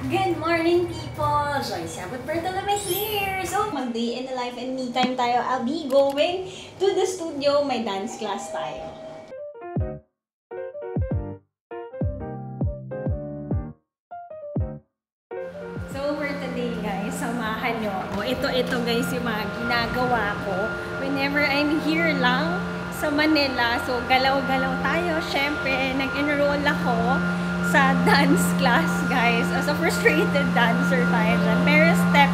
Good morning, people! Joyce Abot Bertolome here! So, mag-day in the life and me time tayo. I'll be going to the studio. May dance class tayo. So, for today, guys, samahan nyo ako. Ito guys, yung mga ginagawa ko whenever I'm here lang sa Manila. So, galaw-galaw tayo. Siyempre, nag-enroll ako sa dance class, guys. As a frustrated dancer tayo dyan. Pero step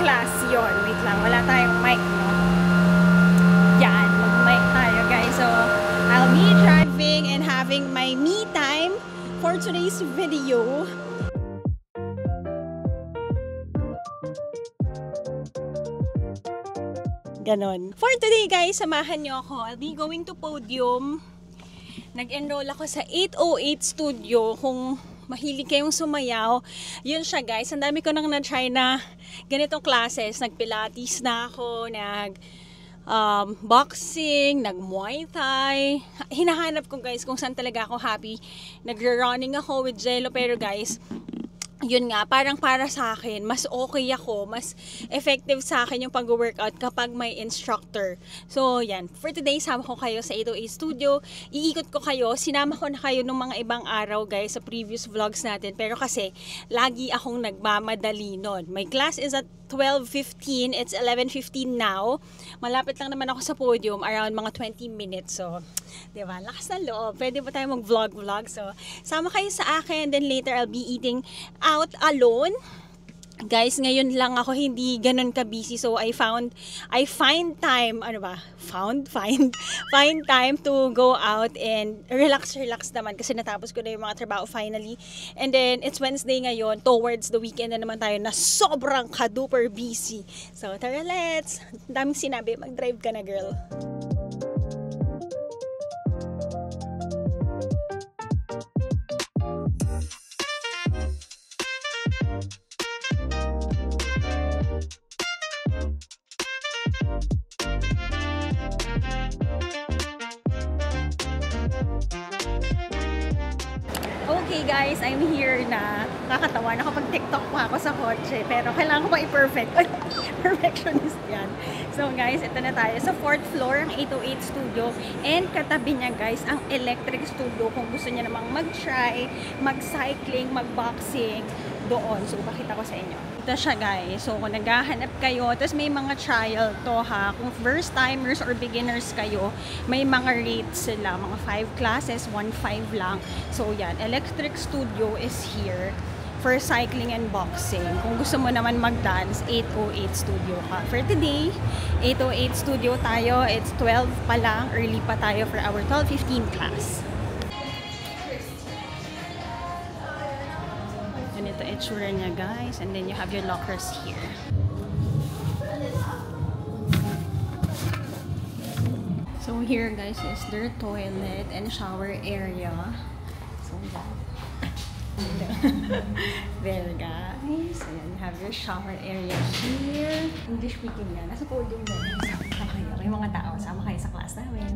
class yon. Wait lang, wala tayong mic, no? Yan, mag-mic tayo, guys. So, I'll be driving and having my me time for today's video. Ganon. For today, guys, samahan nyo ako. I'll be going to Podium. Nag-enroll ako sa 808 Studio. Kung mahilig kayong sumayaw, yun siya, guys. Ang dami ko nang na-try na ganitong classes. Nag-pilates na ako, boxing, nag-muay thai. Hinahanap ko, guys, kung saan talaga ako happy. Nag-running ako with Jello, pero guys, yun nga, parang para sa akin, mas okay ako, mas effective sa akin yung pag-workout kapag may instructor. So, yan. For today, sama ko kayo sa 808 Studio. Iikot ko kayo. Sinama ko na kayo nung mga ibang araw, guys, sa previous vlogs natin. Pero kasi, lagi akong nagmamadali nun. My class is at 12:15. It's 11:15 now. Malapit lang naman ako sa podium, around mga 20 minutes. So, diba? Lakas na loob. Pwede ba tayo mag-vlog? So, sama kayo sa akin. Then later, I'll be eating out alone. Guys, ngayon lang ako hindi ganun ka-busy. So, find time, find time to go out and relax naman kasi natapos ko na yung mga trabaho finally. And then, it's Wednesday ngayon, towards the weekend na naman tayo na sobrang ka-duper busy. So, tara, let's! Daming sinabi, mag-drive ka na, girl. Okay guys, I'm here na. Nakakatawa, nakapag-TikTok pa ako sa kotse, pero kailangan ko pa i-perfect. Perfectionist yan. So guys, ito na tayo sa 4th floor ng 808 Studio. And katabi niya, guys, ang electric studio kung gusto niya namang mag-try, mag-cycling, mag-boxing doon. So, pakita ko sa inyo. Ito siya, guys. So, kung naghahanap kayo, tapos may mga trial to, ha. Kung first-timers or beginners kayo, may mga rates sila. Mga 5 classes, 1.5 lang. So, yan. Electric Studio is here for cycling and boxing. Kung gusto mo naman mag-dance, 808 Studio ka. For today, 808 Studio tayo. It's 12 pa lang. Early pa tayo for our 12:15 class. Ganito itsura niya, guys. And then you have your lockers here. So here, guys, is their toilet and shower area. So there, guys. And you have your shower area here. English speaking na. Nasa podium na. Sama kayo. May mga tao. Sama kayo sa class namin.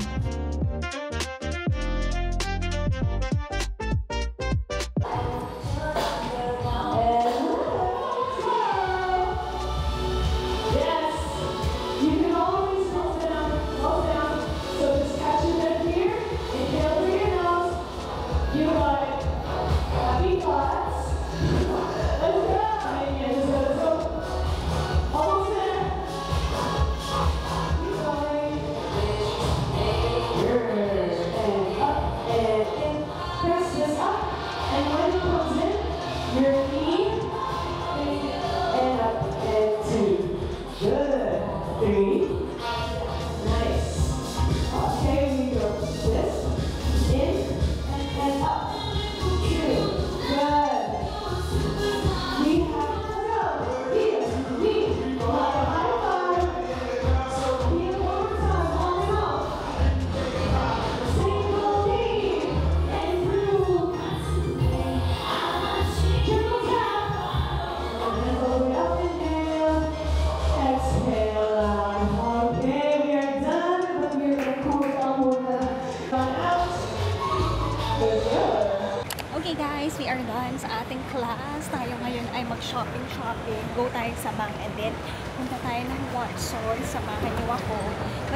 tayo mag-shopping. Go tayo sa bank and then punta tayo ng Watson. Samahan niyo ako.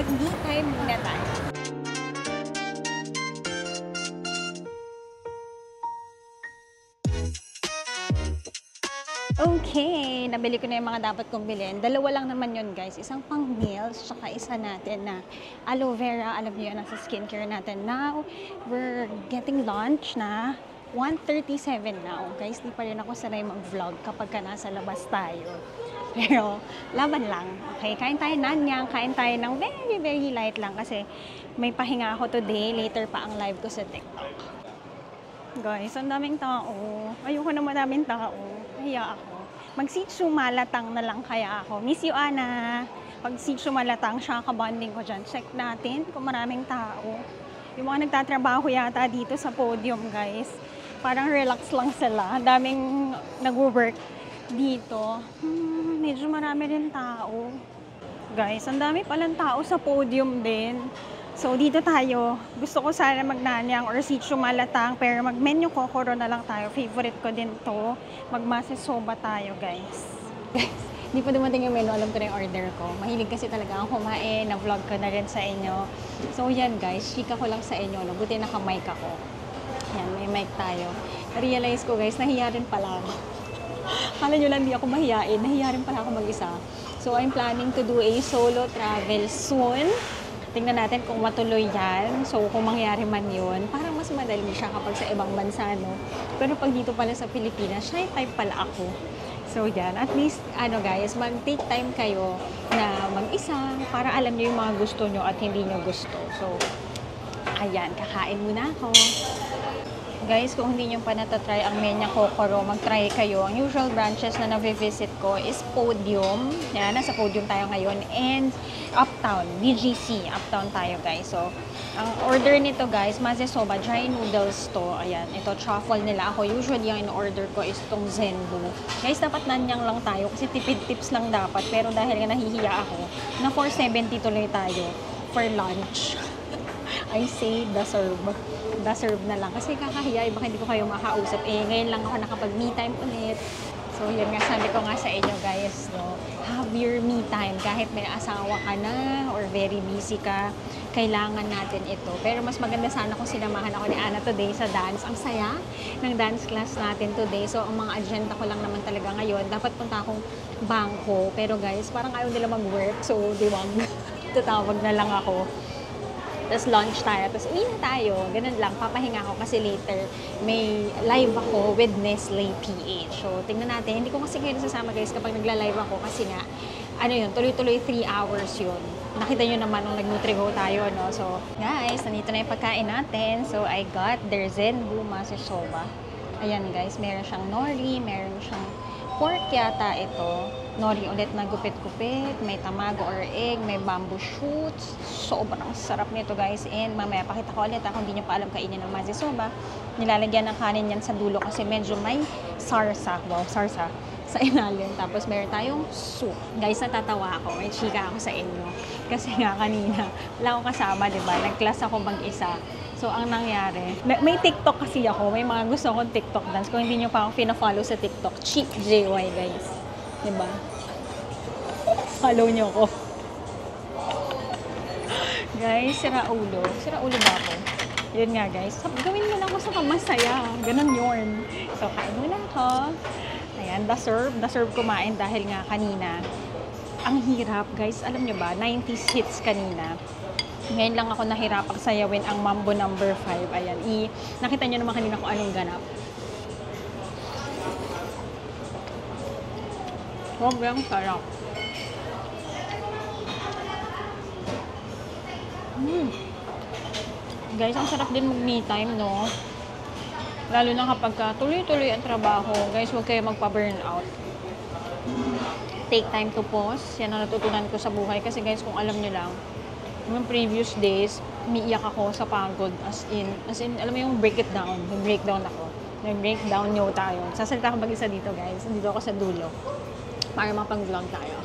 Mag-me time muna tayo. Okay, nabili ko na yung mga dapat kong bilhin. Dalawa lang naman yun, guys. Isang pang nails, tsaka isa natin na aloe vera. Alam niyo yan, nasa skincare natin. Now, we're getting lunch na 1:37 now. Guys, di pa rin ako sanay mag-vlog kapag ka nasa labas tayo. Pero, laban lang. Okay, kain tayo nanyang, kain tayo ng very, very light lang kasi may pahinga ako today. Later pa ang live ko sa TikTok. Guys, ang daming tao. Ayoko na maraming tao. Nahiya ako. Mag-sitsu malatang na lang kaya ako. Miss you, Ana. Pag sitsu malatang, siya kabonding ko dyan. Check natin kung maraming tao. Yung mga nagtatrabaho yata dito sa podium, guys. Parang relax lang sila. Daming nag-work dito. Medyo marami rin tao. Guys, ang dami palang tao sa podium din. So, dito tayo. Gusto ko sana magnanyang or sitsu malatang, pero mag-menu kokoro na lang tayo. Favorite ko din to. Magmasesoba tayo, guys. Guys, hindi pa dumating yung menu. Alam ko na yung order ko. Mahilig kasi talaga akong kumain. Na-vlog ko na rin sa inyo. So, yan guys. Chika ko lang sa inyo. No? Buti naka-mic ako. Yan, may mic tayo. Na-realize ko guys, nahiya rin pala ako. Kala nyo lang di ako mahiyain. Nahiya rin pala ako mag-isa. So, I'm planning to do a solo travel soon. Tingnan natin kung matuloy yan. So, kung mangyari man yun, parang mas madali siya kapag sa ibang bansa, no? Pero pag dito pala sa Pilipinas, shy type pala ako. So, yan. At least, guys, mag-take time kayo na mag-isa para alam niyo yung mga gusto nyo at hindi nyo gusto. So, ayan. Kakain muna ako. Guys, kung hindi nyo pa natatry ang Menya Kokoro, mag-try kayo. Ang usual branches na na-visit ko is Podium. Yan, nasa Podium tayo ngayon. And Uptown, BGC. Uptown tayo, guys. So, ang order nito, guys, masesoba, dry noodles to. Ayan, ito, truffle nila ako. Usually, yung in-order ko is tong Zenbu. Guys, dapat nanyang lang tayo kasi tipid tips lang dapat. Pero dahil nga nahihiya ako, na 470 tuloy tayo for lunch. I say, deserve na lang. Kasi kakahiya, baka hindi ko kayo makausap. Ngayon lang ako nakapag-me time ulit. So, yun nga, sabi ko nga sa inyo, guys, no? Have your me time. Kahit may asawa ka na or very busy ka, kailangan natin ito. Pero mas maganda sana kung sinamahan ako ni Ana today sa dance. Ang saya ng dance class natin today. So, ang mga agenda ko lang naman talaga ngayon, dapat punta akong bangko. Pero guys, parang ayaw nila mag-work. So, diwang, tatawag na lang ako. Tapos lunch tayo, tapos uwi na tayo. Ganun lang, papahinga ako kasi later may live ako with Nestle PH. So, tingnan natin. Hindi ko kasi kayo nasasama guys kapag nagla-live ako kasi nga, tuloy-tuloy 3 hours yun. Nakita nyo naman nung nag-Nutrigo tayo, no? So, guys, nandito na yung pagkain natin. So, I got their Zenbu masesoba. Ayan guys, meron siyang nori, meron siyang pork yata ito. Nori ulit na gupit-gupit, may tamago or egg, may bamboo shoots. Sobrang sarap nito guys. And mamaya pakita ko ulit kung hindi nyo pa alam kainin ng masesoba. Nilalagyan ng kanin yan sa dulo kasi medyo may sarsa. Wow, sarsa sa ilalim. Tapos meron tayong soup. Guys, natatawa ako. May chika ako sa inyo. Kasi nga kanina, wala akong kasama, diba? Nag-class ako mag-isa. So, ang nangyari, may TikTok kasi ako. May mga gusto akong TikTok dance. Kung hindi nyo pa ako pina-follow sa TikTok, Cheap JY, guys. Diba? Follow nyo ko. Guys, sira ulo. Sira ulo ba ako? Yun nga, guys. Gawin mo lang ako sa kamasaya. Ganon yun. So, kain muna ako. Ayan, deserve kumain dahil nga kanina. Ang hirap, guys. Alam nyo ba, 90s hits kanina. Ngayon lang ako nahirapang sayawin ang Mambo number 5. Ayan, nakita nyo naman kanina kung anong ganap. Sobrang sarap. Guys, ang sarap din mag-me time, no? Lalo na kapag tuloy-tuloy ang trabaho. Guys, huwag kayo magpa-burnout. Take time to pause. Yan ang natutunan ko sa buhay. Kasi guys, kung alam nyo lang, yung previous days, umiiyak ako sa pagod. As in, alam mo yung break it down. Yung breakdown ako. Yung breakdown nyo tayo. Sasalita ko mag-isa dito, guys. Dito ako sa dulo. Para mapag-vlog tayo.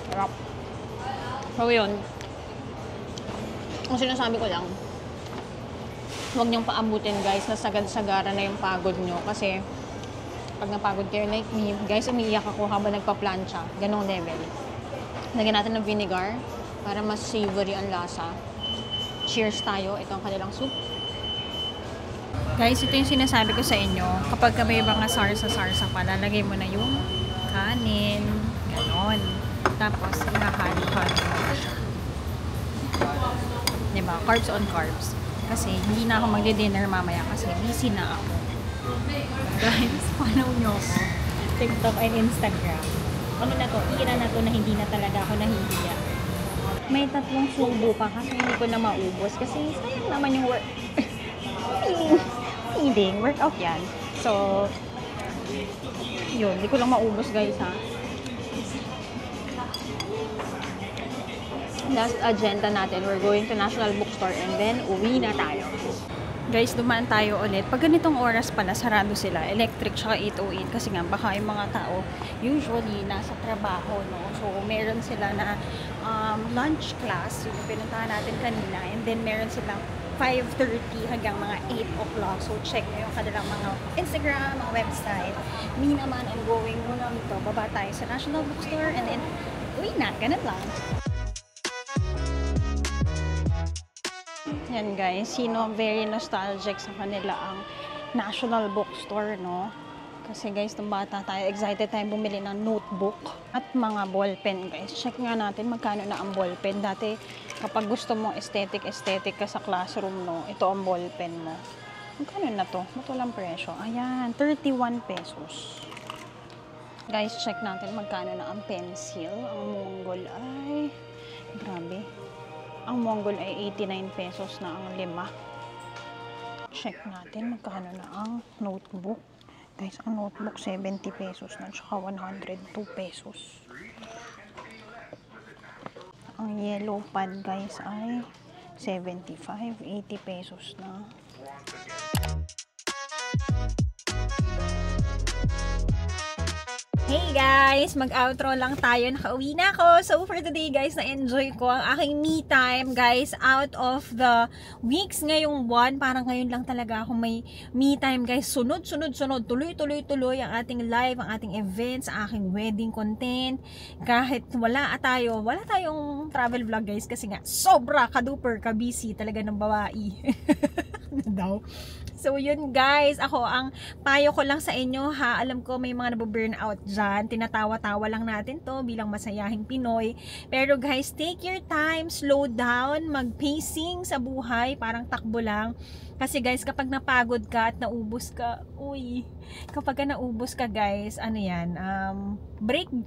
Sarap. So, yun. Ang sinasabi ko lang, huwag niyong paabutin guys, na sagad-sagara na yung pagod nyo. Kasi, pag napagod kayo like me, guys, umiiyak ako habang nagpa-plancha. Ganong level. Lagyan natin ng vinegar para mas savory ang lasa. Cheers tayo. Ito ang kanilang soup. Guys, ito yung sinasabi ko sa inyo. Kapag may mga sarsa-sarsa pa, lalagay mo na yung kanin. Ganon. Tapos, ihahalo-halo mo siya. Diba? Carbs on carbs. Kasi, hindi na ako magdi-dinner mamaya kasi busy na ako. Guys, follow nyo ako. TikTok and Instagram. Ano na to? Ira na to na hindi na talaga ako nahihiya. May 3 subo pa kasi hindi ko na maubos. Kasi sayang naman yung work. Feeding. Workout yan. So, yun. Hindi ko lang maubos guys ha. Last agenda natin, we're going to National Bookstore and then uwi na tayo. Guys, dumaan tayo ulit. Pag ganitong oras pala, sarado sila. Electric tsaka 808 kasi nga baka yung mga tao usually nasa trabaho, no? So, meron sila na lunch class, yung pinuntahan natin kanina. And then, meron silang 5:30 hanggang mga 8 o'clock. So, check nyo yung kanilang mga Instagram, mga website. Me naman, I'm going muna dito. Baba tayo sa National Bookstore and then uwi na. Ganun lang. Yan guys, sino very nostalgic sa kanila ang National Bookstore, no? Kasi guys, nung bata tayo, excited tayo bumili ng notebook at mga ballpen guys. Check nga natin magkano na ang ballpen. Dati, kapag gusto mong aesthetic ka sa classroom, no? Ito ang ballpen mo. Magkano na to? Ito lang presyo. Ayan, 31 pesos. Guys, check natin magkano na ang pencil. Ang Mongol ay, grabe. Ang Mongol ay 89 pesos na ang 5. Check natin magkano na ang notebook. Guys, ang notebook 70 pesos na tsaka 102 pesos. Ang yellow pad guys ay 75, 80 pesos na. Hey guys! Mag-outro lang tayo. Nakauwi na ako. So for today guys, na-enjoy ko ang aking me time guys. Out of the weeks ngayong buwan, parang ngayon lang talaga ako may me time guys. Sunod. Tuloy ang ating live, ang ating events, ang aking wedding content. Kahit wala tayong travel vlog guys kasi nga sobra ka-duper ka-busy talaga ng babae. Daw. So yun guys, ako ang payo ko lang sa inyo ha, alam ko may mga nabu-burnout dyan, tinatawa-tawa lang natin to bilang masayahing Pinoy, pero guys, take your time, slow down, mag-pacing sa buhay, parang takbo lang. Kasi guys, kapag napagod ka at naubos ka, kapag naubos ka guys, ano yan,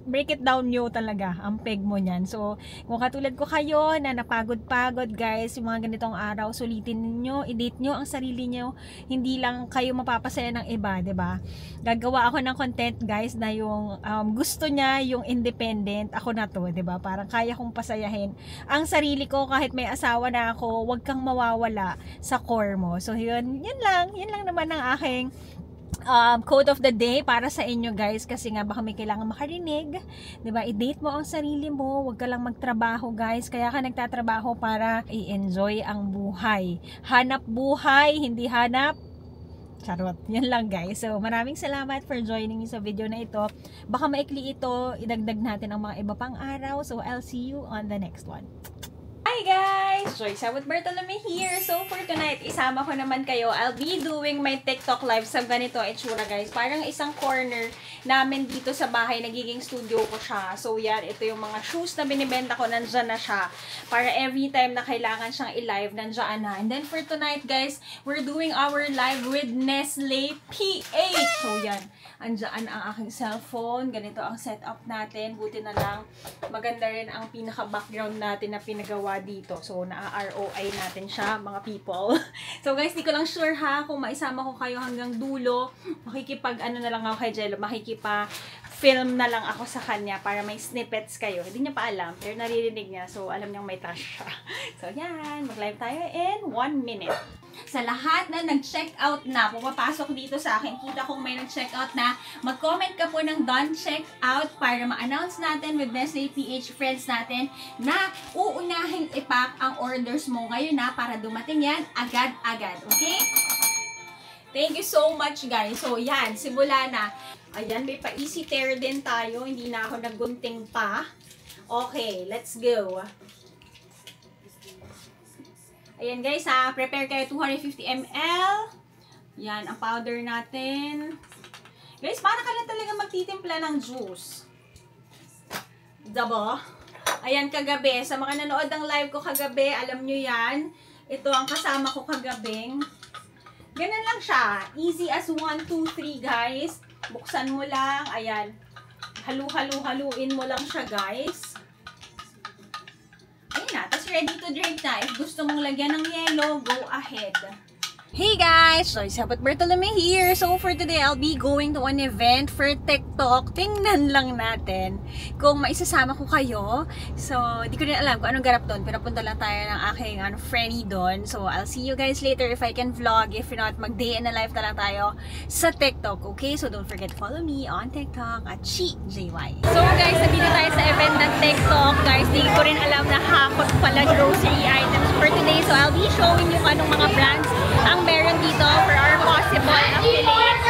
break it down nyo talaga, ang peg mo nyan. So, kung katulad ko kayo na napagod-pagod guys, yung mga ganitong araw, sulitin niyo, i-date nyo ang sarili nyo, hindi lang kayo mapapasaya ng iba, 'di ba? Gagawa ako ng content guys na yung gusto niya, yung independent, ako na to, 'di ba? Parang kaya kong pasayahin ang sarili ko kahit may asawa na ako, wag kang mawawala sa core mo. So, yun lang naman ang aking quote of the day para sa inyo guys, kasi nga baka may kailangan makarinig, 'di ba? I-date mo ang sarili mo, wag ka lang magtrabaho guys. Kaya ka nagtatrabaho para i-enjoy ang buhay. Hanap buhay, hindi hanap charot. Yan lang guys. So maraming salamat for joining me sa video na ito. Baka maikli ito, idagdag natin ang mga iba pang araw. So I'll see you on the next one. Hi guys! Joyce with Bartolome here. So for tonight, isama ko naman kayo. I'll be doing my TikTok live sa ganito itsura guys. Parang isang corner namin dito sa bahay. Nagiging studio ko siya. So yan, ito yung mga shoes na binibenta ko. Nandyan na siya. Para every time na kailangan siyang i-live, nandyan na. And then for tonight guys, we're doing our live with Nestle PH. So yan, andyan ang aking cellphone. Ganito ang setup natin. Buti na lang. Maganda rin ang pinaka-background natin na pinagawa dito. So, na-ROI natin siya, mga people. So, guys, di ko lang sure ha, kung maisama ko kayo hanggang dulo, ano na lang ako kay Jello, film na lang ako sa kanya para may snippets kayo. Hindi niya pa alam, pero naririnig niya. So, alam niyang may trash siya. So, yan. Mag-live tayo in 1 minute. Sa lahat na nag-check out na, pumapasok dito sa akin, kita kong may nag-check out na, mag-comment ka po ng done check out para ma-announce natin with Nestle PH friends natin na uunahin ipack ang orders mo ngayon na para dumating yan agad-agad. Okay? Thank you so much, guys. So, yan. Simula na. Ayan, may pa-easy tear din tayo. Hindi na ako nagunting pa. Okay, let's go. Ayan guys ha, prepare kayo 250 ml. Yan, ang powder natin. Guys, para ka lang talaga magtitimpla ng juice. Diba? Ayan, kagabi. Sa mga nanood ng live ko kagabi, alam nyo yan. Ito ang kasama ko kagabing. Ganun lang siya. Easy as 1, 2, 3 guys. Buksan mo lang. Ayan. Haluin mo lang siya guys. Ayun na, tapos ready to drink na. If gusto mong lagyan ng yelo, go ahead. Hey guys! So, Isabot Bartolome here. So, for today, I'll be going to an event for TikTok. Tingnan lang natin kung maisasama ko kayo. So, di ko rin alam kung anong ganap doon. Pero punta lang tayo ng aking friendly doon. So, I'll see you guys later if I can vlog. If not, mag-day in a life na lang tayo sa TikTok. Okay? So, don't forget to follow me on TikTok at CheatJY. So, guys, nandito tayo sa event ng TikTok. Guys, di ko rin alam na hakot pala grocery items for today. So, I'll be showing you anong mga brands ang meron dito for our possible affiliates.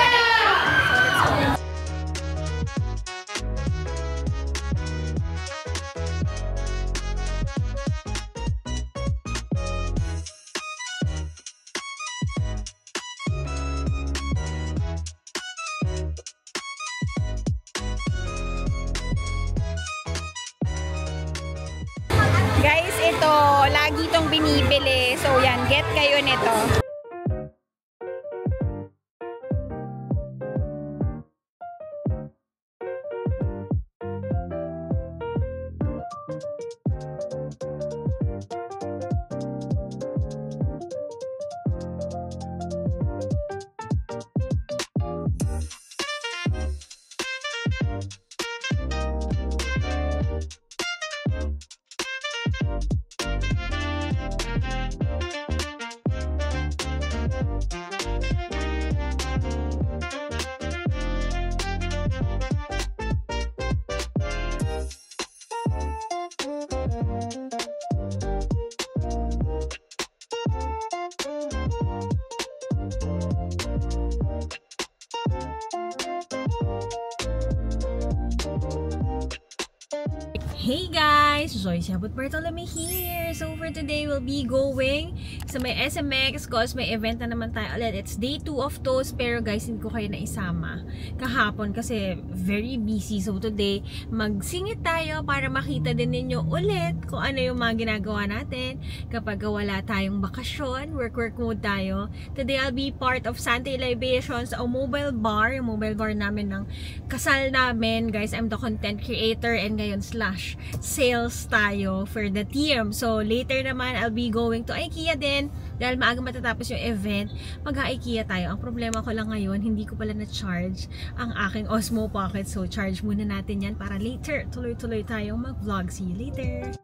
Guys, ito, lagi itong binibili. So, yan, get kayo nito. Hey guys! Joy Isabot Bartolome here! So for today, we'll be going sa may SMX cause may event na naman tayo ulit. It's day 2 of Toast pero guys, hindi ko kayo naisama kahapon kasi very busy. So today, magsingit tayo para makita din ninyo ulit kung ano yung mga ginagawa natin kapag wala tayong bakasyon, work mode tayo. Today, I'll be part of Santay Libations, a mobile bar, yung mobile bar namin ng kasal namin. Guys, I'm the content creator and ngayon sales tayo for the team. So, later naman, I'll be going to IKEA din. Dahil maaga matatapos yung event, mag-IKEA tayo. Ang problema ko lang ngayon, hindi ko pala na-charge ang aking Osmo Pocket. So, charge muna natin yan para later, tuloy-tuloy tayong mag-vlog. See you later!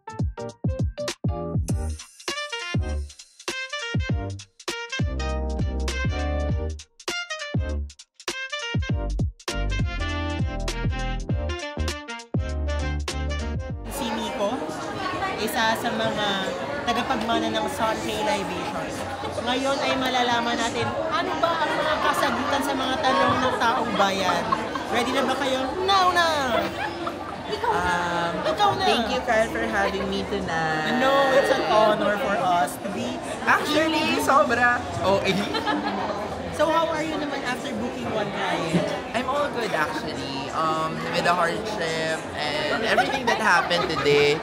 Isa sa mga tagapagmana ng Santay Libations. Ngayon ay malalaman natin ano ba ang mga kasagutan sa mga tanong ng taong bayan. Ready na ba kayo? Now na! Ikaw na! Thank you, Kyle, for having me tonight. No, it's an honor for us to be... Actually, sobra. Oh, So how are you naman after booking one client? I'm all good actually. With the hardship and everything that happened today.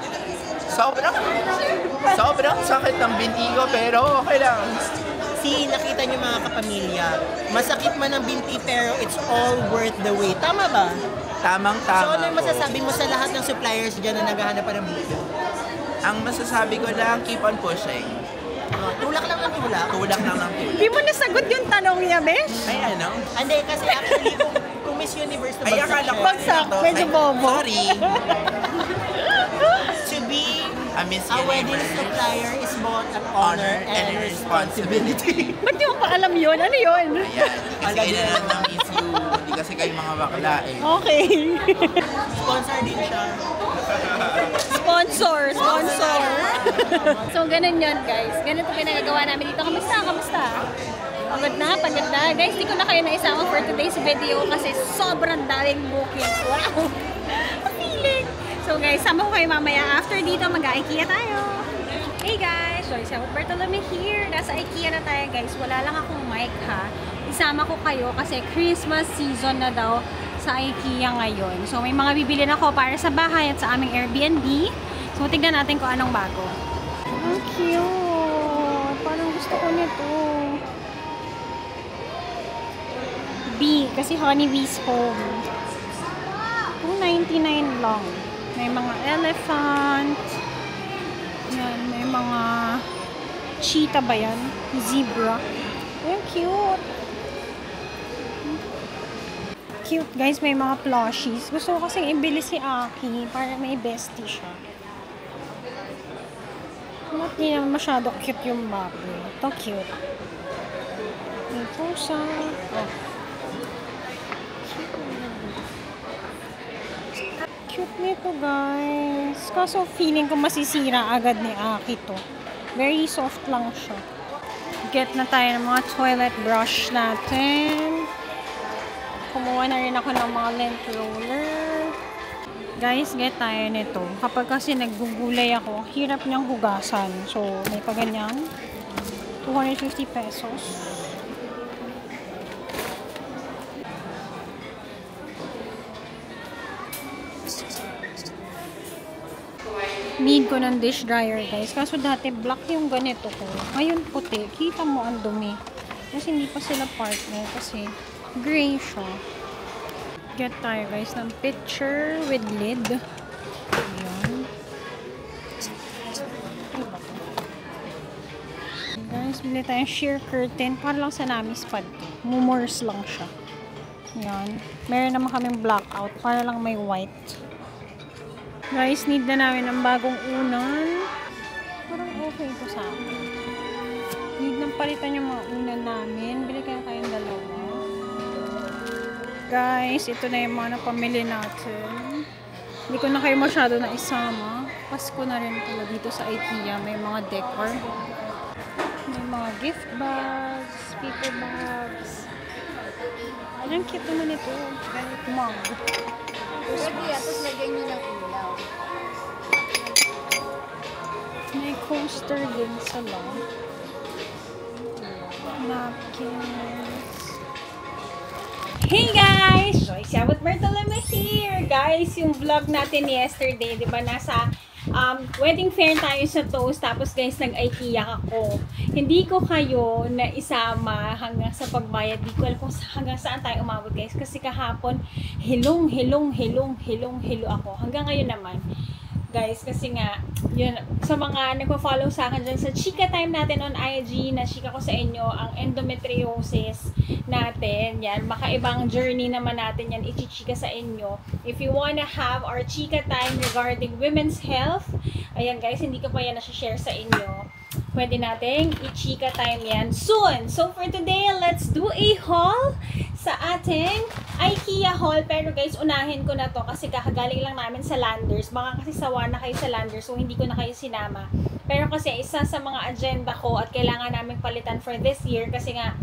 Sobrang sakit ng binti ko pero okay lang. See, nakita niyo mga kapamilya, masakit man ang binti pero it's all worth the wait. Tama ba? Tamang-tama. So ano yung masasabi mo sa lahat ng suppliers dyan na naghahanap pa ng buko? Ang masasabi ko lang, keep on pushing. Tulak lang ng tulak. Tulak lang ng tulak. Di mo nasagot yung tanong niya, besh? Ay ano? Hindi, kasi actually kung may Miss Universe na Ay, bagsak akala ko siya. Bagsak, ano to? medyo Ay, bobo. Sorry. To be A Miss a wedding Universe. supplier is both an honor and a responsibility. Ba't di mo pa alam yun? Ano yun? Ayan. Kasi ginanap ng Miss You. Hindi kasi kayo mga bakla eh. Okay. Sponsor din siya. Sponsor. So, ganun yun, guys. Ganun ito pinagagawa namin dito. Kamusta? Pagod na. Guys, di ko na kayo naisama for today's video kasi sobrang daming bookings. Wow! Feeling! So, guys, sama ko kayo mamaya. After dito, mag-IKEA tayo. Hey, guys! So, isa Bartolome here. Nasa IKEA na tayo, guys. Wala lang akong mic, ha. Isama ko kayo kasi Christmas season na daw sa IKEA ngayon. So, may mga bibili na ako para sa bahay at sa aming Airbnb. So, tignan natin kung anong bago. Ang cute! Parang gusto ko nito. B, kasi Honey Bee's Home. $2.99 lang. May mga elephant. Yan, may mga cheetah ba yan? Zebra. Ay, cute. Cute, guys. May mga plushies. Gusto ko kasing ibili si Aki para may bestie siya. Hindi naman masyado cute yung bago. Ito cute. May pusa. Oh. Cute nito, guys. Kaso feeling ko masisira agad ni Aki to. Very soft lang siya. Get na tayo ng mga toilet brush natin. Kumuha na rin ako ng mga lint roller. Guys, get tayo nito. Kapag kasi naggugulay ako, hirap niyang hugasan. So, may pa ganyan. 250 pesos. Need ko ng dish dryer, guys. Kaso dati black yung ganito ko. Ngayon puti. Kita mo ang dumi. Kasi hindi pa sila partner. Kasi gray siya. Get tayo, guys, ng pitcher with lid. Ayan. Guys, bili tayong sheer curtain. Para lang sa namis pad. Mumors lang siya. Ayan. Meron naman kaming blackout. Para lang may white. Guys, need na namin ng bagong unan. Parang okay ito sa akin. Need nang palitan yung mga unan namin. Bili kaya kayong dalawa. Guys, ito na yung mga napamili natin. Hindi ko na kayo masyado na isama. Pasko na rin pala dito sa IKEA. May mga decor. May mga gift bags, paper bags. Ang cute naman ito. Ganit mug. Pwede yan, tapos lagyan nyo ng ilaw. May coaster din sa lang. Napkins. Hey guys! Joyce Yabot Bartolome here! Guys, yung vlog natin yesterday, di ba, nasa wedding fair tayo sa Toast, tapos guys, nag-IKEA ako. Hindi ko kayo na isama hanggang sa pagbayad. Di ko alam kung hanggang saan tayo umabot, guys. Kasi kahapon, hilong ako. Hanggang ngayon naman. Guys, kasi nga, yun, sa mga nagpa-follow sa akin dyan sa chika time natin on IG, na chika ko sa inyo, ang endometriosis natin, yan, makaibang journey naman natin yan, ichichika sa inyo. If you wanna have our chika time regarding women's health, ayan guys, hindi ko pa yan nasi-share sa inyo. Pwede nating i-chika time yan soon. So for today, let's do a haul sa ating IKEA haul. Pero guys, unahin ko na to kasi kakagaling lang namin sa Landers. Baka kasi sawa na kayo sa Landers, so hindi ko na kayo sinama. Pero kasi isa sa mga agenda ko at kailangan namin palitan for this year kasi nga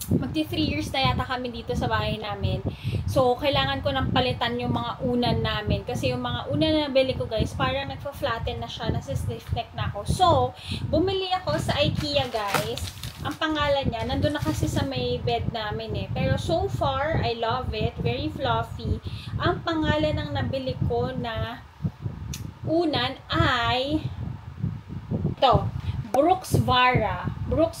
magti 3 years na yata kami dito sa bahay namin. So, kailangan ko nang palitan yung mga unan namin. Kasi yung mga unan na nabili ko, guys, parang nagpa-flatten na siya. Nasa-stiff neck na ako. So, bumili ako sa IKEA, guys. Ang pangalan niya, nandun na kasi sa may bed namin eh. Pero so far, I love it. Very fluffy. Ang pangalan ng nabili ko na unan ay ito. Brooks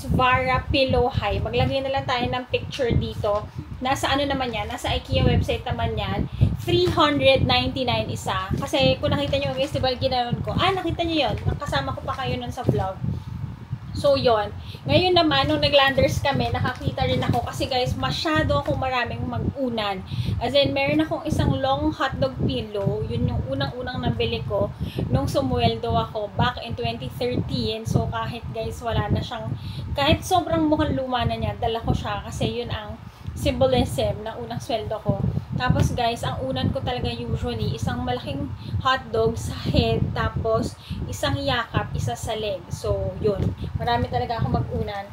Vara Pillow High. Maglagay na lang tayo ng picture dito. Nasa ano naman yan? Nasa IKEA website naman yan. $399 isa. Kasi kung nakita nyo guys, diba ginanon ko? Nakita nyo yun. Kasama ko pa kayo nun sa vlog. So, yon. Ngayon naman, nung naglanders kami, nakakita rin ako kasi guys, masyado akong maraming mag-unan. As in, meron akong isang long hotdog pillow. Yun yung unang-unang nabili ko nung sumweldo ako back in 2013. So, kahit guys, wala na siyang, kahit sobrang mukhang luma na niya, dala ko siya kasi yun ang symbolism ng unang sweldo ko. Tapos guys, ang unan ko talaga usually, isang malaking hotdog sa head, tapos isang yakap, isa sa leg. So, yun. Marami talaga ako mag-unan.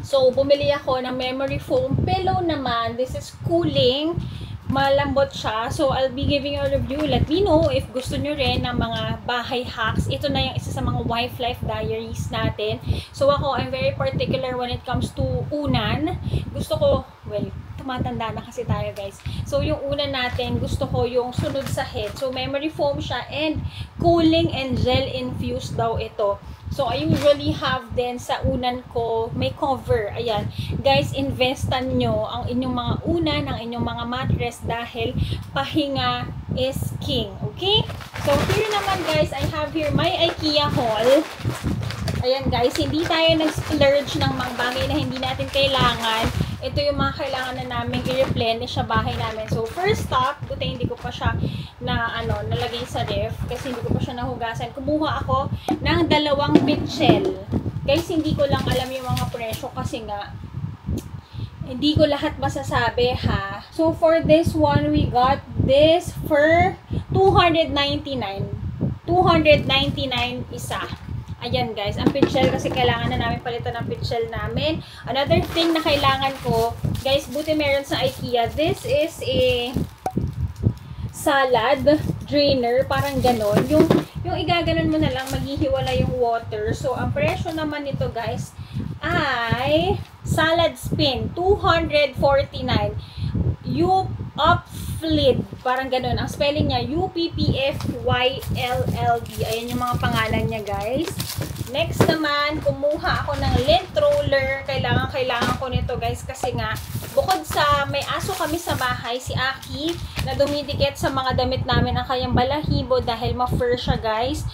So, bumili ako ng memory foam pillow naman. This is cooling. Malambot siya. So, I'll be giving you a review. Let me know if gusto nyo rin ng mga bahay hacks. Ito na yung isa sa mga wife life diaries natin. So, ako, I'm very particular when it comes to unan. Gusto ko, well, tumatanda na kasi tayo guys. So, yung una natin, gusto ko yung sunod sa head. So, memory foam siya and cooling and gel infused daw ito. So, I usually have din sa unan ko, may cover. Ayan. Guys, investan nyo ang inyong mga unan, ang inyong mga mattress dahil pahinga is king. Okay? So, here naman guys, I have here my IKEA haul. Ayan guys, hindi tayo nag-splurge ng mga bagay na hindi natin kailangan. Ito yung mga kailangan na namin i-replenish sa bahay namin. So, first stop, buti hindi ko pa siya nalagay sa ref kasi hindi ko pa siya nahugasan. Kumuha ako ng 2 pitchel. Guys, hindi ko lang alam yung mga presyo kasi nga hindi ko lahat masasabi ha. So, for this one, we got this for 299. 299 isa. Ayan guys, ang pitchel kasi kailangan na namin palitan ng pitchel namin. Another thing na kailangan ko, guys, buti meron sa IKEA. This is a salad drainer, parang ganon. Yung igaganon mo na lang, maghihiwala yung water. So, ang presyo naman nito guys ay salad spin, 249. Upflid, parang ganun. Ang spelling niya, UPPFYLLD. Ayan yung mga pangalan niya, guys. Next naman, kumuha ako ng lint roller. Kailangan ko nito, guys, kasi nga, bukod sa may aso kami sa bahay, si Aki, na dumidikit sa mga damit namin ang kanyang balahibo dahil ma-fur siya, guys.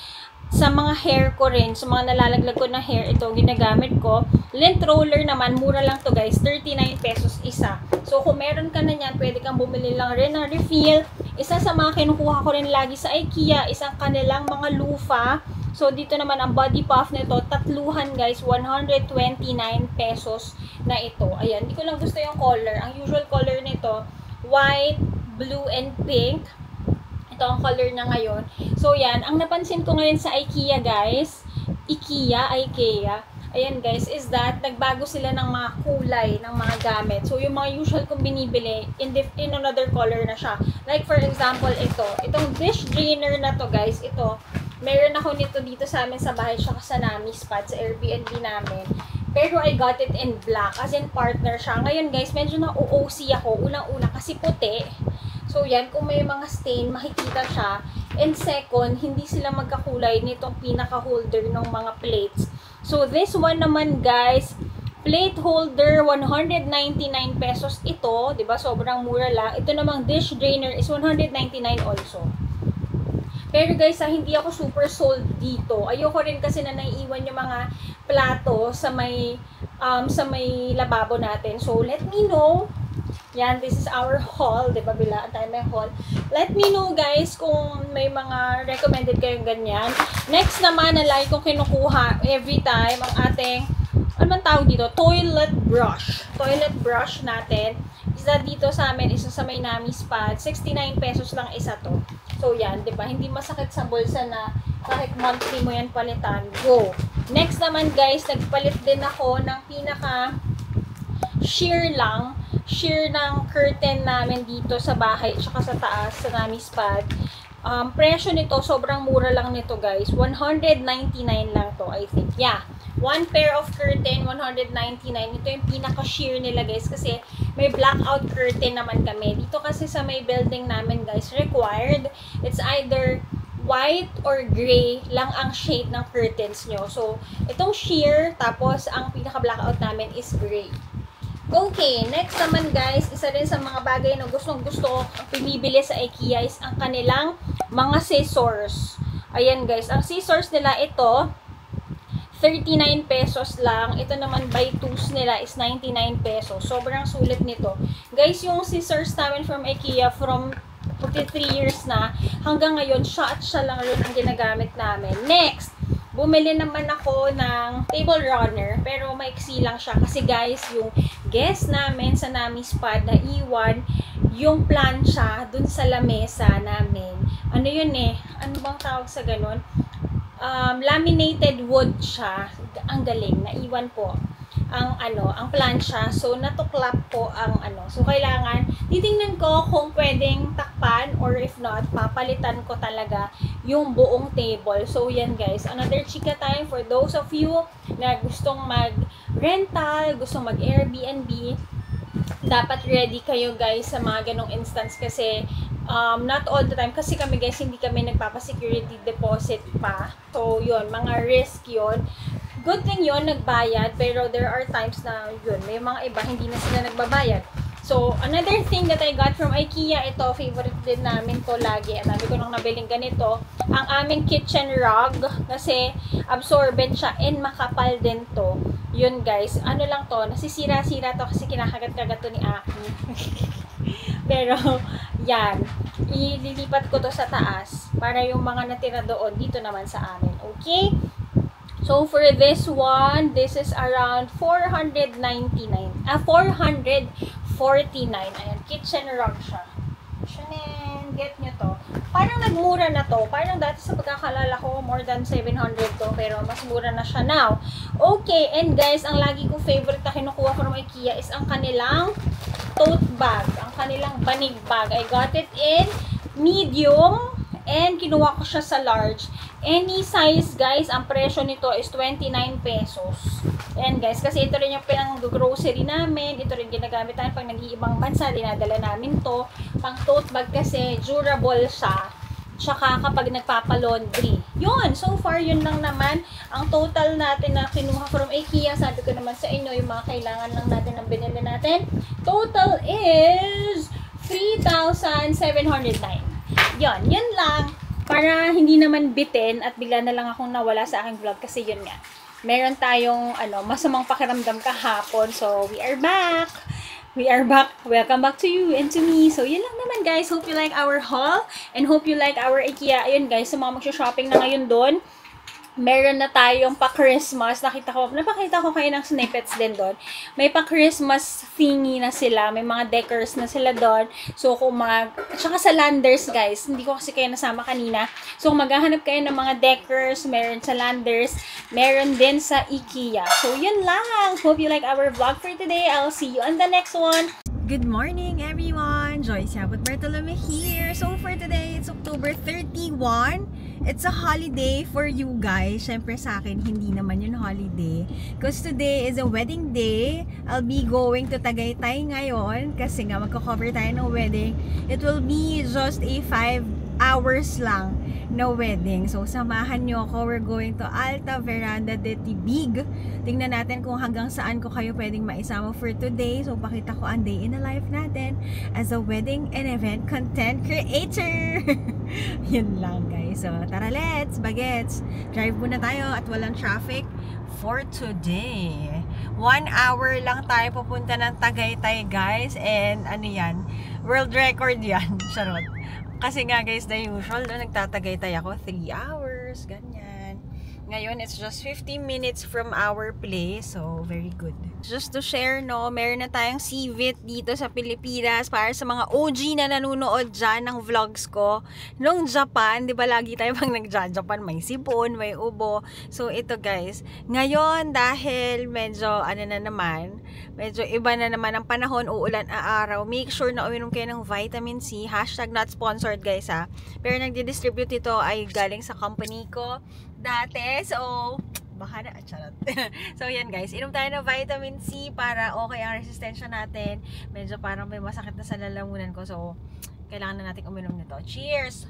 Sa mga hair ko rin, sa mga nalalaglag ko na hair, ito ginagamit ko. Lint roller naman, mura lang to guys, 39 pesos isa. So, kung meron ka na yan, pwede kang bumili lang rin ng refill. Isa sa mga kinukuha ko rin lagi sa IKEA, isang kanilang mga lufa. So, dito naman ang body puff nito, tatluhan guys, 129 pesos na ito. Ayan, di ko lang gusto yung color. Ang usual color nito, white, blue, and pink. Ito ang color na ngayon. So, yan. Ang napansin ko ngayon sa IKEA, guys, IKEA, ayan guys, is that nagbago sila ng mga kulay ng mga gamit. So, yung mga usual kong binibili, in another color na siya. Like, for example, itong dish drainer na to, guys, ito, meron ako nito dito sa amin sa bahay, siya sa Nami Spot, sa Airbnb namin. Pero I got it in black, as in partner siya. Ngayon, guys, medyo na-OOC ako, unang-una, kasi puti. So, yan, kung may mga stain, makikita siya. And second, hindi sila magkakulay nitong pinaka-holder ng mga plates. So, this one naman, guys, plate holder, 199 pesos ito. Diba? Sobrang mura lang. Ito namang dish drainer is 199 also. Pero guys, hindi ako super sold dito. Ayoko rin kasi na naiiwan yung mga plato sa may lababo natin. So, let me know. Yan, this is our haul, diba? Bilaan tayo may haul. Let me know, guys, kung may mga recommended kayong ganyan. Next naman, na lagi kong kinukuha every time, ang ating, ano man tawag dito? Toilet brush. Toilet brush natin. Isa dito sa amin, isa sa may Nami Spot. 69 pesos lang isa to. So, yan, diba? Hindi masakit sa bulsa na kahit monthly mo yan palitan. Go! Next naman, guys, nagpalit din ako ng pinaka sheer ng curtain namin dito sa bahay tsaka sa taas sa Nami Spot. Presyo nito, sobrang mura lang nito guys. 199 lang to, I think. Yeah. One pair of curtain, 199. Ito yung pinaka-sheer nila guys kasi may blackout curtain naman kami. Dito kasi sa may building namin guys, required. It's either white or gray lang ang shade ng curtains nyo. So, itong sheer, tapos ang pinaka-blackout namin is gray. Okay, next naman guys, isa rin sa mga bagay na gustong-gusto ko pinibili sa IKEA is ang kanilang mga scissors. Ayan guys, ang scissors nila ito, 39 pesos lang. Ito naman by 2s nila is 99 pesos. Sobrang sulit nito. Guys, yung scissors namin from IKEA from 3 years na, hanggang ngayon, siya at siya lang rin ang ginagamit namin. Next, bumili naman ako ng table runner, pero maiksi lang siya. Kasi guys, yung guest namin sa Nami's Pad na iwan, yung plancha dun sa lamesa namin. Ano yun eh? Ano bang tawag sa ganun? Laminated wood siya. Ang galing. Naiwan po ang plancha. So, natuklap po ang So, kailangan, titingnan ko kung pwedeng takpan or if not, papalitan ko talaga yung buong table. So, yan guys. Another chika time for those of you na gustong mag-rental, gustong mag-Airbnb. Dapat ready kayo guys sa mga ganong instance kasi not all the time, kasi kami guys, hindi kami nagpapa-security deposit pa. So, yun, mga risk yun. Good thing yun, nagbayad, pero there are times na yun, may mga iba, hindi na sila nagbabayad. So, another thing that I got from IKEA, ito, favorite din namin to lagi. Ang dami ko nang nabiling ganito. Ang aming kitchen rug, kasi absorbent siya and makapal din to. Yun guys, ano lang to, nasisira-sira to kasi kinakagat-kagat to ni Aki. Pero, yan. Ililipat ko to sa taas para yung mga natira doon dito naman sa amin. Okay? So, for this one, this is around 449. 449. Ayan, kitchen rug siya. Shanen, get nyo to. Parang nagmura na to. Parang dati sa pagkakalala ko, more than 700 to. Pero mas mura na siya now. Okay, and guys, ang lagi kong favorite na kinukuha from IKEA is ang kanilang tote bag. Ang kanilang banig bag. I got it in medium and kinuha ko siya sa large. Any size guys, ang presyo nito is 29 pesos. And guys, kasi ito rin yung pinang-grocery namin. Ito rin ginagamit namin pag nag-iibang bansa. Dinadala namin to. Pang tote bag kasi durable siya. Tsaka kapag nagpapalaundry. Yun, so far yun lang naman ang total natin na kinuha from IKEA. Sabi ko naman sa inyo, yung mga kailangan lang natin ang binili natin. Total is 3,709. Yun lang. Para hindi naman bitin at bigla na lang akong nawala sa aking vlog kasi yun nga. Meron tayong masamang pakiramdam kahapon. So, we are back. We are back. Welcome back to you and to me. So, yun lang naman guys. Hope you like our haul and hope you like our IKEA. Ayun guys, sa mga magsha-shopping na ngayon doon, meron na tayong pa-Christmas. Napakita ko kayo ng snippets din doon. May pa-Christmas thingy na sila. May mga decors na sila doon. So, tsaka sa Landers, guys. Hindi ko kasi kayo nasama kanina. So, kung maghahanap kayo ng mga decors, meron sa Landers. Meron din sa IKEA. So, yun lang. Hope you like our vlog for today. I'll see you on the next one. Good morning, everyone! Joyce Yabut Bartolome here. So, for today, it's October 31. It's a holiday for you guys. Siyempre sa akin, hindi naman yun holiday. Because today is a wedding day. I'll be going to Tagaytay ngayon. Kasi nga, magko-cover tayo ng wedding. It will be just a 5 hours lang na wedding. So, samahan nyo ako. We're going to Alta Veranda de Tibig. Tingnan natin kung hanggang saan ko kayo pwedeng maisama for today. So, pakita ko ang day in the life natin as a wedding and event content creator. Yun lang, guys. So, tara, let's bagets. Drive muna tayo at walang traffic for today. 1 hour lang tayo pupunta ng Tagaytay, guys. And ano yan? World record yan. Charot. Kasi nga guys, the usual, nagtatagaytay ako 3 hours, ganyan. Ngayon, it's just 15 minutes from our place, so very good. Just to share, no, meron na tayong CVIT dito sa Pilipinas para sa mga OG na nanonood dyan ng vlogs ko. Nung Japan, di ba lagi tayo pang nag-Japan, may sipon, may ubo. So, ito guys, ngayon dahil medyo, medyo iba na naman ang panahon, uulan ang araw, make sure na uminom kayo ng vitamin C, hashtag not sponsored guys ha. Pero nagdi-distribute ito ay galing sa company ko dati, so baka na, charot. So yan guys, inom tayo ng vitamin C para okay ang resistensya natin. Medyo parang may masakit na sa lalamunan ko, so kailangan na natin uminom nito. Cheers!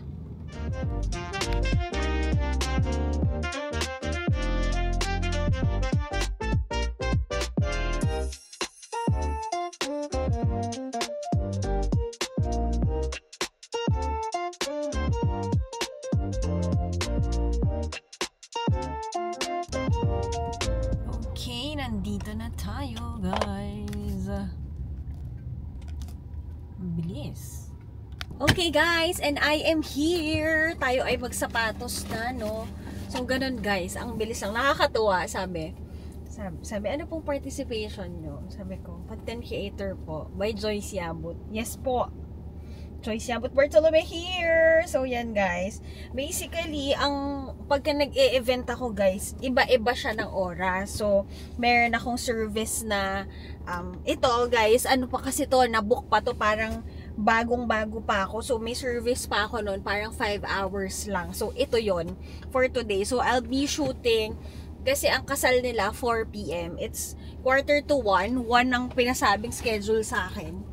Ang bilis. Okay guys, and I am here. Tayo ay magsapatos na, no? So, ganun guys. Ang bilis lang. Nakakatuwa, sabi, ano pong participation nyo? Sabi ko, content creator po by Joyce Yabut. Yes po. Joyce Yabut Bartolome here. So, yan guys. Basically, pagka nag-e-event ako guys, iba-iba siya ng oras. So, meron akong service na, ito guys, ano pa kasi to, nabook pa to, parang bagong-bago pa ako. So, may service pa ako noon, parang 5 hours lang. So, ito yon for today. So, I'll be shooting kasi ang kasal nila 4 PM. It's 1:45. 1 ang pinasabing schedule sa akin.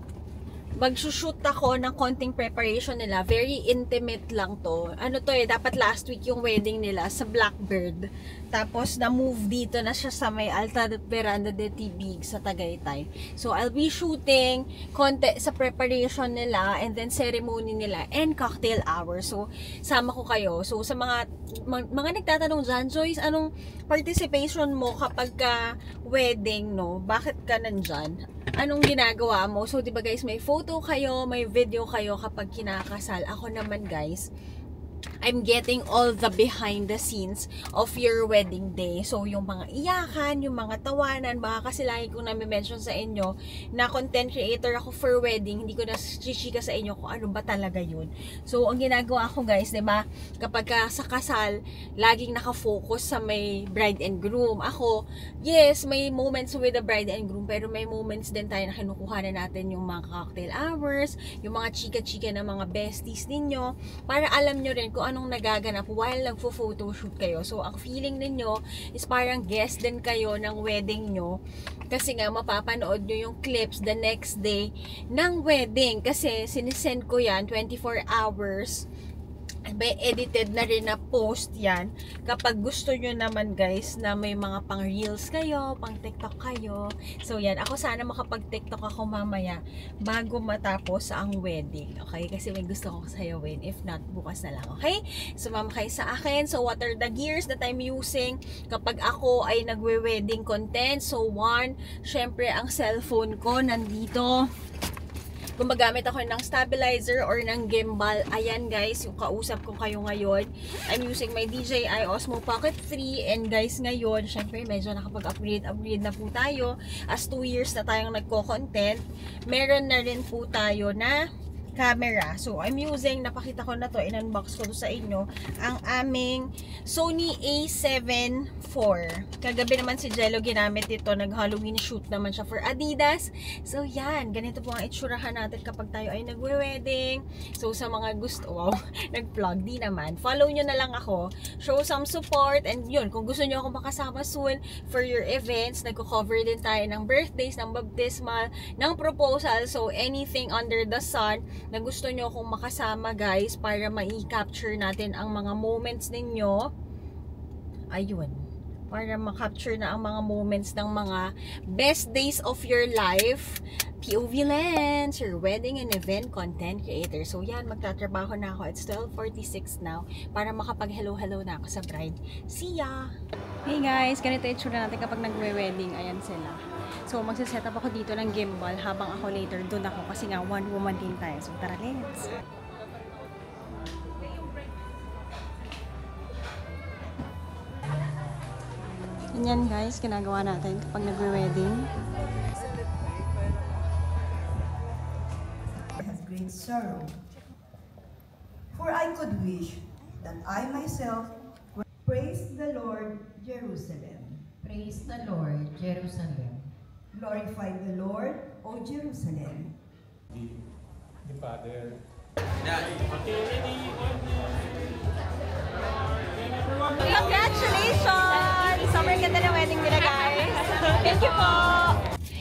Mag-shoot ako ng konting preparation nila. Very intimate lang to. Ano to dapat last week yung wedding nila sa Blackbird. Tapos, na-move dito na siya sa may Alta Veranda de Tibig sa Tagaytay. So, I'll be shooting konti sa preparation nila and then ceremony nila and cocktail hour. So, sama ko kayo. So, sa mga nagtatanong dyan, Joyce, anong participation mo kapag wedding, no? Bakit ka nandyan? Anong ginagawa mo? So, diba guys, may photo kayo, may video kayo kapag kinakasal. Ako naman guys, I'm getting all the behind the scenes of your wedding day. So, yung mga iyakan, yung mga tawanan, baka kasi lagi kong nami-mention sa inyo na content creator ako for wedding, hindi ko na chichika sa inyo kung ano ba talaga yun. So, ang ginagawa ko guys, diba, kapag sa kasal, laging nakafocus sa may bride and groom. Ako, yes, may moments with the bride and groom, pero may moments din tayo na kinukuha na natin yung mga cocktail hours, yung mga chika-chika na mga besties ninyo, para alam nyo rin kung anong nagaganap while nagfo-photoshoot kayo. So, ang feeling ninyo is parang guest din kayo ng wedding nyo. Kasi nga, mapapanood nyo yung clips the next day ng wedding. Kasi, sinisend ko yan 24 hours. May edited na rin na post yan. Kapag gusto nyo naman guys na may mga pang reels kayo, pang TikTok kayo. So yan, ako sana makapag TikTok ako mamaya bago matapos ang wedding. Okay? Kasi may gusto kong sayawin. If not, bukas na lang. Okay? Sumama kayo sa akin. So what are the gears that I'm using kapag ako ay nagwe-wedding content? So one, syempre ang cellphone ko nandito. Gumagamit ako ng stabilizer or ng gimbal. Ayan guys, yung kausap ko kayo ngayon. I'm using my DJI Osmo Pocket 3. And guys, ngayon, syempre medyo nakapag-upgrade na po tayo. As 2 years na tayong nagko-content, meron na rin po tayo na camera. So, I'm using, napakita ko na to, in-unbox ko to sa inyo, ang aming Sony A7 IV. Kagabi naman si Jello ginamit ito, nag-Halloween shoot naman siya for Adidas. So, yan, ganito po ang itsurahan natin kapag tayo ay nagwe-wedding. So, sa mga gusto, wow, nag-vlog, di naman. Follow nyo na lang ako, show some support, and yun, kung gusto nyo ako makasama soon for your events, nagko-cover din tayo ng birthdays, ng baptismal, ng proposal, so anything under the sun, na gusto nyo akong makasama guys para ma-capture natin ang mga moments ninyo. Ayun. Para ma-capture na ang mga moments ng mga best days of your life. POV Lens, your wedding and event content creator. So yan, magtatrabaho na ako. It's 12:46 now para makapag-hello-hello na ako sa bride. See ya! Hey guys, ganito yung itsura natin kapag nagwe-wedding. Ayan sila. So, magsiset up ako dito ng gimbal habang ako later doon ako kasi nga one woman din tayo. So, tara, let's! Ganyan guys, ginagawa natin kapag nagwe-wedding. Has great sorrow. For I could wish that I myself praise the Lord, Jerusalem. Praise the Lord, Jerusalem. Glorify the Lord, O Jerusalem. The Father. Congratulations! Summer ganda ng wedding nila guys. Thank you po!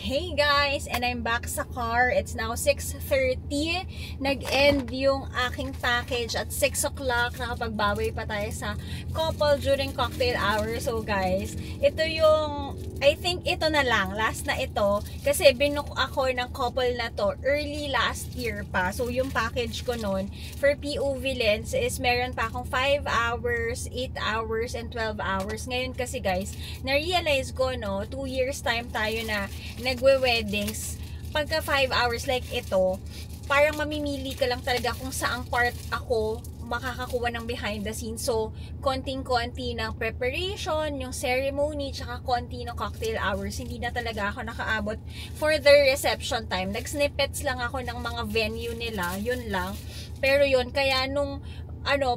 Hey guys, and I'm back sa car. It's now 6:30. Nag-end yung aking package at 6 o'clock. Nakapagbawi pa tayo sa couple during cocktail hour. So guys, ito yung, I think ito na lang. Last na ito. Kasi binook ako ng couple na to early last year pa. So yung package ko nun for POV Lens is meron pa akong 5 hours, 8 hours, and 12 hours. Ngayon kasi guys, na-realize ko no, 2 years time tayo na nagwe-weddings, pagka 5 hours like ito, parang mamimili ka lang talaga kung saang part ako makakakuha ng behind the scenes. So, konting-konti ng preparation, yung ceremony, tsaka konti ng cocktail hours. Hindi na talaga ako nakaabot for the reception time. Nag-snippets lang ako ng mga venue nila, yun lang. Pero yun, kaya nung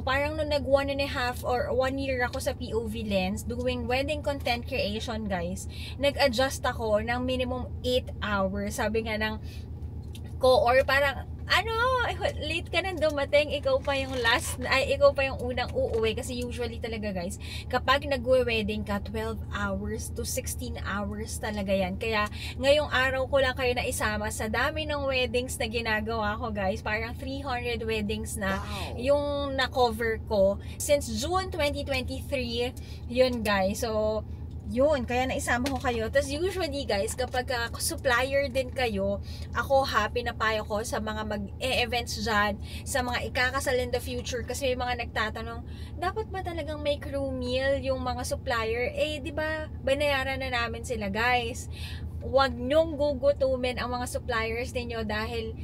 parang nung nag 1.5 or 1 year ako sa POV Lens doing wedding content creation, guys, nag-adjust ako ng minimum 8 hours. Sabi nga ng or parang late ka nang dumating, ikaw pa yung ikaw pa yung unang uuwi, kasi usually talaga guys, kapag nagwe-wedding ka, 12 hours to 16 hours talaga yan. Kaya ngayong araw ko lang kayo na isama sa dami ng weddings na ginagawa ko, guys. Parang 300 weddings na yung na-cover ko since June 2023, yun guys. So yun, kaya naisama ko kayo. Tapos usually guys, kapag supplier din kayo, ako pinapayo ko sa mga mag-e-events dyan, sa mga ikakasal in the future, kasi may mga nagtatanong, dapat ba talagang may crew meal yung mga supplier? Di ba binayaran na namin sila, guys. Huwag nyong gugutumin ang mga suppliers ninyo dahil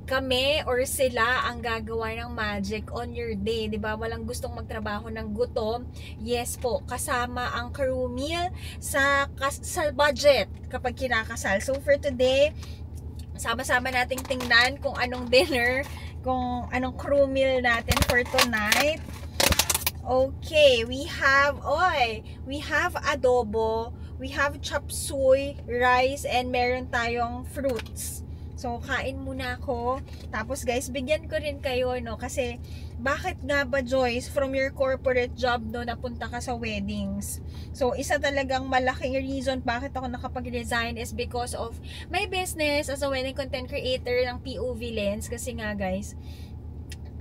kami or sila ang gagawa ng magic on your day, 'di ba? Walang gustong magtrabaho ng gutom. Yes po, kasama ang crew meal sa budget kapag kinakasal. So for today, sama-sama nating tingnan kung anong dinner, kung anong crew meal natin for tonight. Okay, we have adobo, we have chop suey, rice, and meron tayong fruits. So, kain muna ako. Tapos guys, bigyan ko rin kayo, kasi bakit nga ba, Joyce, from your corporate job, napunta ka sa weddings? So, isa talagang malaking reason bakit ako nakapag-resign is because of my business as a wedding content creator ng POV Lens. Kasi nga guys,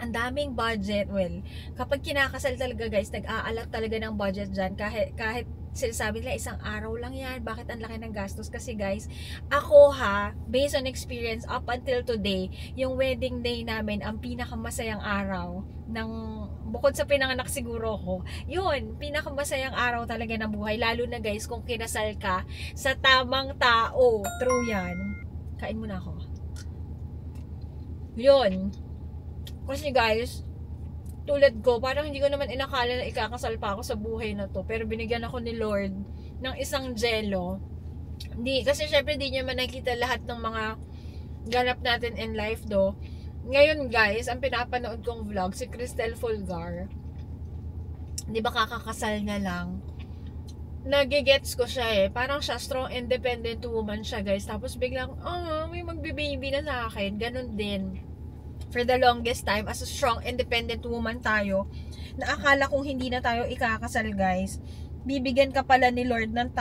ang daming budget. Well, kapag kinakasal talaga guys, nag-aalat talaga ng budget dyan. Kahit sinasabi nila isang araw lang yan, bakit ang laki ng gastos? Kasi guys, ako based on experience up until today, yung wedding day namin ang pinakamasayang araw ng, bukod sa pinanganak siguro ko, yun, pinakamasayang araw talaga ng buhay. Lalo na guys, kung kinasal ka sa tamang tao. True yan. Kain muna ako. Yun. Kasi guys, tulad ko, parang hindi ko naman inakala na ikakasal pa ako sa buhay na to. Pero binigyan ako ni Lord ng isang jello. Kasi syempre di niya man nakita lahat ng mga ganap natin in life do. Ngayon guys, ang pinapanood kong vlog, si Cristel Fulgar. Di ba kakakasal na lang? Nagigets ko siya Parang siya strong independent woman siya guys. Tapos biglang, may magbe-baby na sa akin. Ganon din. For the longest time, as a strong, independent woman tayo, na akala kong hindi na tayo ikakasal guys, bibigyan ka pala ni Lord ng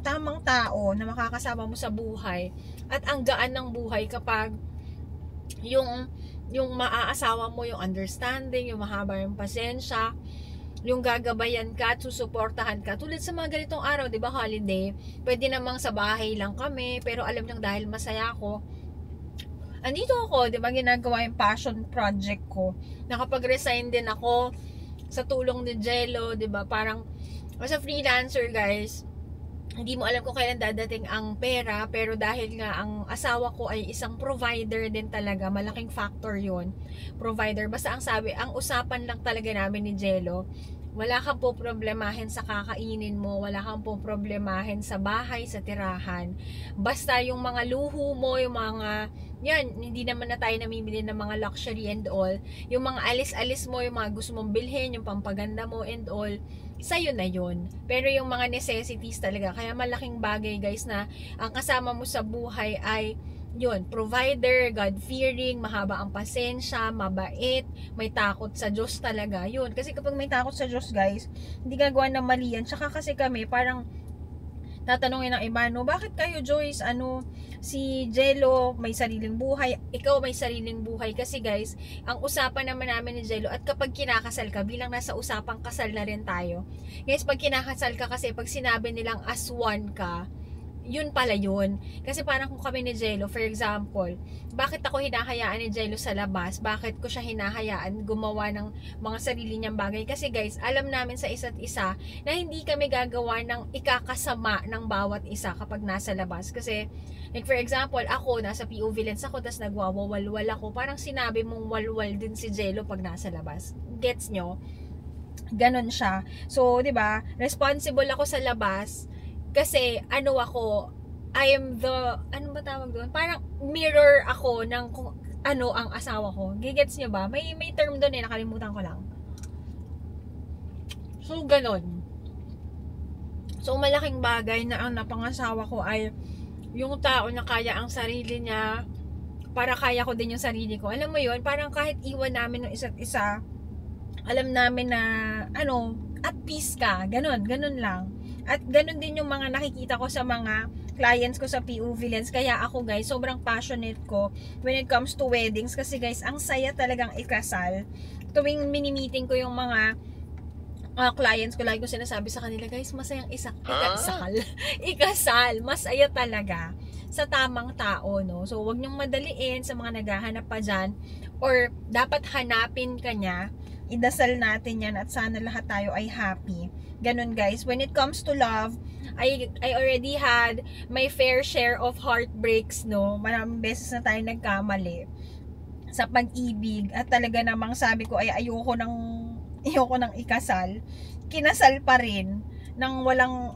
tamang tao na makakasama mo sa buhay. At ang gaan ng buhay kapag yung maaasawa mo, yung understanding, yung mahaba yung pasensya, yung gagabayan ka at susuportahan ka. Tulad sa mga ganitong araw, di ba, holiday, pwede namang sa bahay lang kami, pero alam nyo dahil masaya ako, andito ako, di ba, ginagawa yung passion project ko. Nakapag-resign din ako sa tulong ni Jello, di ba? Parang, as a freelancer, guys, hindi mo alam kung kailan dadating ang pera, pero dahil nga ang asawa ko ay isang provider din talaga, malaking factor yon. Provider. Basta ang usapan lang talaga namin ni Jello, wala kang po problemahin sa kakainin mo, wala kang po problemahin sa bahay, sa tirahan. Basta yung mga luho mo, yung mga, yan, hindi naman na tayo namimili ng mga luxury and all. Yung mga alis-alis mo, yung mga gusto mong bilhin, yung pampaganda mo and all, sa'yo na yun. Pero yung mga necessities talaga, kaya malaking bagay guys na ang kasama mo sa buhay ay yun, provider, God-fearing, mahaba ang pasensya, mabait, may takot sa Diyos talaga. Yun, kasi kapag may takot sa Diyos guys, hindi gagawa ng mali yan. Tsaka kasi kami, parang tatanungin ng iba, bakit kayo Joyce, si Jello may sariling buhay, ikaw may sariling buhay? Kasi guys, ang usapan naman namin ni Jello, at kapag kinakasal ka, bilang nasa usapang kasal na rin tayo. Guys, pag kinakasal ka kasi, pag sinabi nilang as one ka, yun pala yun. Kasi parang kung kami ni Jello, for example, bakit ako hinahayaan ni Jello sa labas? Bakit ko siya hinahayaan gumawa ng mga sarili niyang bagay? Kasi guys, alam namin sa isa't isa na hindi kami gagawa ng ikakasama ng bawat isa kapag nasa labas. Kasi, like for example, ako, nasa POV lens ako, tas nagwawalwal ako. Parang sinabi mong walwal din si Jello pag nasa labas. Gets nyo? Ganon siya. So, 'di ba? Responsible ako sa labas kasi ano ako, I am the, ano ba tawag doon? Parang mirror ako ng kung ano ang asawa ko. Gigets nyo ba? May term doon eh, nakalimutan ko lang. So, ganon. So, malaking bagay na ang napangasawa ko ay yung tao na kaya ang sarili niya para kaya ko din yung sarili ko. Alam mo yun, parang kahit iwan namin ng isa't isa, alam namin na, ano, at peace ka. Ganon lang. At ganon din yung mga nakikita ko sa mga clients ko sa POV lens. Kaya ako guys, sobrang passionate ko when it comes to weddings. Kasi guys, ang saya talagang ikasal. Tuwing mini-meeting ko yung mga clients ko, lagi ko sinasabi sa kanila, guys, masayang ikasal. Masaya talaga sa tamang tao, no? So, wag niyong madaliin sa mga naghahanap pa dyan. Or, dapat hanapin ka niya. Idasal natin yan at sana lahat tayo ay happy. Ganon guys. When it comes to love, I already had my fair share of heartbreaks, no? Maraming beses na tayo nagkamali sa pag-ibig at talaga namang sabi ko ay ayoko ng ikasal. Kinasal pa rin nang walang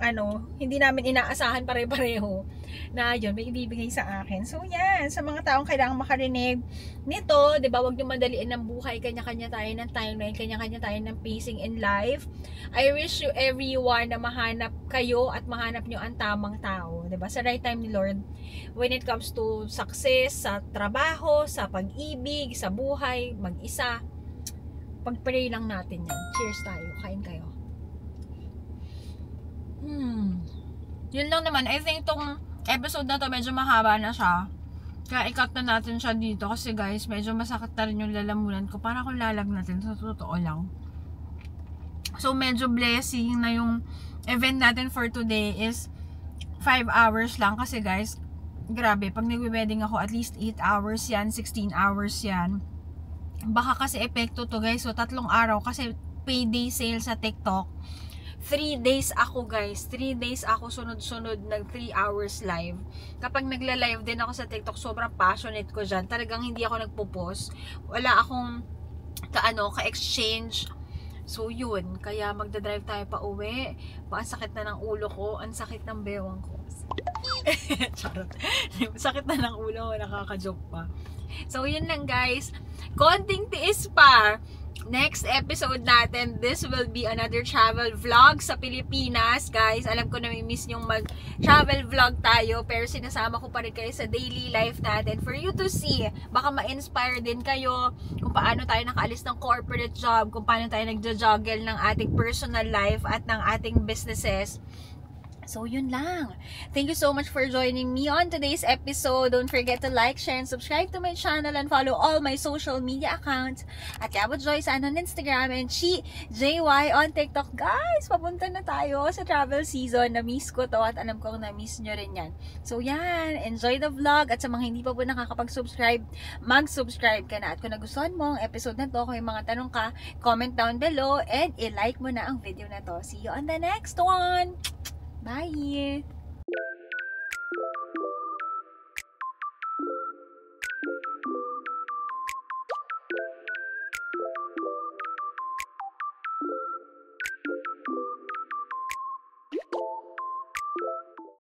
hindi namin inaasahan pare-pareho na yun, may ibibigay sa akin. So yan, sa mga taong kailangan makarinig nito, 'di ba? Wag niyo madaliin ng buhay, kanya-kanya tayo ng timeline, kanya-kanya tayo ng pacing in life. I wish you everyone na mahanap kayo at mahanap niyo ang tamang tao, 'di ba? Sa right time ni Lord when it comes to success sa trabaho, sa pag-ibig, sa buhay, mag-isa. Pag-pray lang natin yan. Cheers tayo. Kain kayo. Yun lang naman. I think tong episode na to medyo mahaba na siya. Kaya i-cut na natin siya dito. Kasi guys, medyo masakit na rin yung lalamunan ko. Para akong lalagnatin. Sa totoo lang. So, medyo blessing na yung event natin for today is 5 hours lang. Kasi guys, grabe. Pag nag-wedding ako, at least 8 hours yan. 16 hours yan. Baka kasi epekto to guys. So 3 araw kasi payday sale sa TikTok. 3 days ako guys. 3 days ako sunod-sunod nag 3 hours live. Kapag nagla-live din ako sa TikTok, sobrang passionate ko dyan. Talagang hindi ako nagpo-post. Wala akong ka-exchange. So yun, kaya magdadrive tayo pa uwi. Ang sakit na ng ulo ko, ang sakit ng bewang ko. Charot. Sakit na ng ulo ko, nakaka-joke pa. So yun lang guys. Konting tiis pa. Next episode natin, this will be another travel vlog sa Pilipinas. Guys, alam ko na may miss yung mag-travel vlog tayo, pero sinasama ko pa rin kayo sa daily life natin for you to see. Baka ma-inspire din kayo kung paano tayo nakaalis ng corporate job, kung paano tayo nagja-juggle ng ating personal life at ng ating businesses. So, yun lang. Thank you so much for joining me on today's episode. Don't forget to like, share, and subscribe to my channel and follow all my social media accounts at Yabot Joyce on Instagram and JY on TikTok. Guys, papunta na tayo sa travel season. Na-miss ko to at alam ko na-miss nyo rin yan. So, yan. Enjoy the vlog at sa mga hindi pa po nakakapag-subscribe, mag-subscribe ka na. At kung nagustuhan mo ang episode na to, kung may mga tanong ka, comment down below and i-like mo na ang video na to. See you on the next one! Bye!